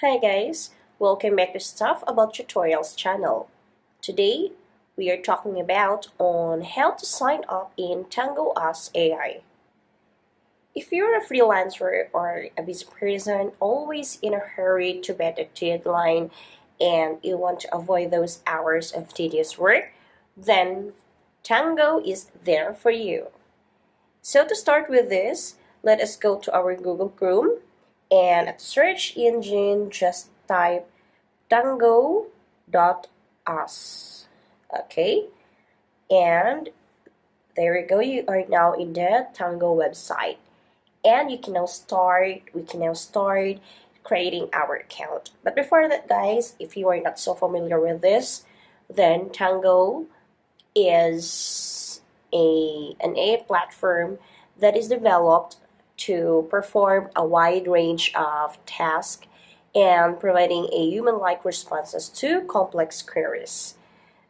Hi guys, welcome back to Stuff About Tutorials channel. Today, we are talking about on how to sign up in TangoAI. If you're a freelancer or a busy person always in a hurry to meet a deadline and you want to avoid those hours of tedious work, then Tango is there for you. So to start with this, let us go to our Google Chrome and at search engine just type tango.us. Okay, and there you go, you are now in the Tango website and we can now start creating our account. But before that guys, if you are not so familiar with this, then Tango is an AI platform that is developed to perform a wide range of tasks and providing a human-like responses to complex queries.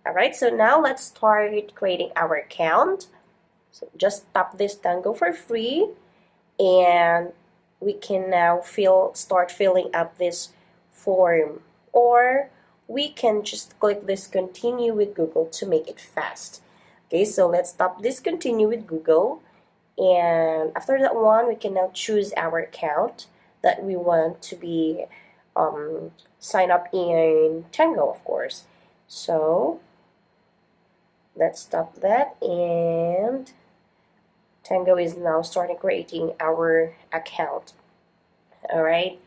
Alright, so now let's start creating our account. So just tap this Tango for free and we can now start filling up this form, or we can just click this continue with Google to make it fast. Okay, so let's tap this continue with Google, and after that one we can now choose our account that we want to be sign up in Tango, of course. So let's stop that, and Tango is now starting creating our account. Alright,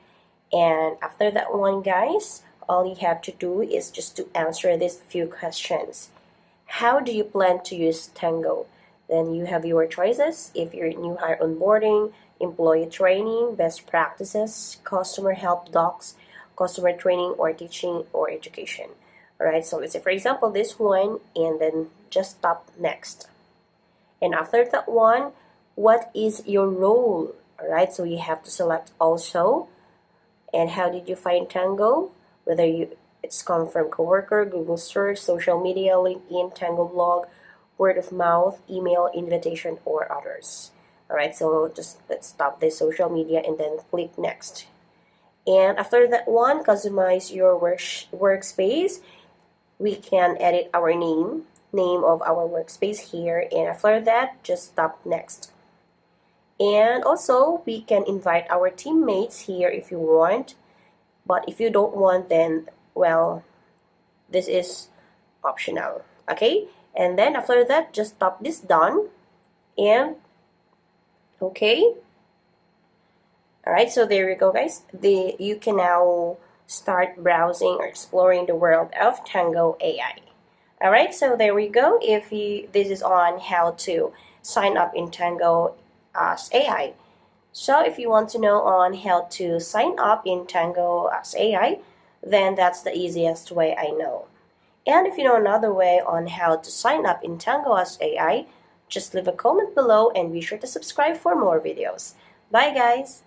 and after that one guys, all you have to do is just to answer these few questions. How do you plan to use Tango? Then you have your choices. If you're new hire onboarding, employee training, best practices, customer help docs, customer training or teaching or education. Alright, so let's say for example this one, and then just tap next. And after that one, what is your role? Alright, so you have to select also. And how did you find Tango? Whether it's come from coworker, Google search, social media, LinkedIn, Tango blog, word of mouth, email, invitation, or others. Alright, so just let's stop this social media and then click next. And after that one, customize your workspace. We can edit our name of our workspace here, and after that just tap next. And also we can invite our teammates here if you want, but if you don't want, then well, this is optional. Okay, and then after that just tap this done, and okay. Alright, so there you go guys, you can now start browsing or exploring the world of TangoAI. Alright, so there we go. This is on how to sign up in Tango as AI. So if you want to know on how to sign up in Tango as AI, then that's the easiest way I know. And if you know another way on how to sign up in Tango as AI, just leave a comment below and be sure to subscribe for more videos. Bye guys!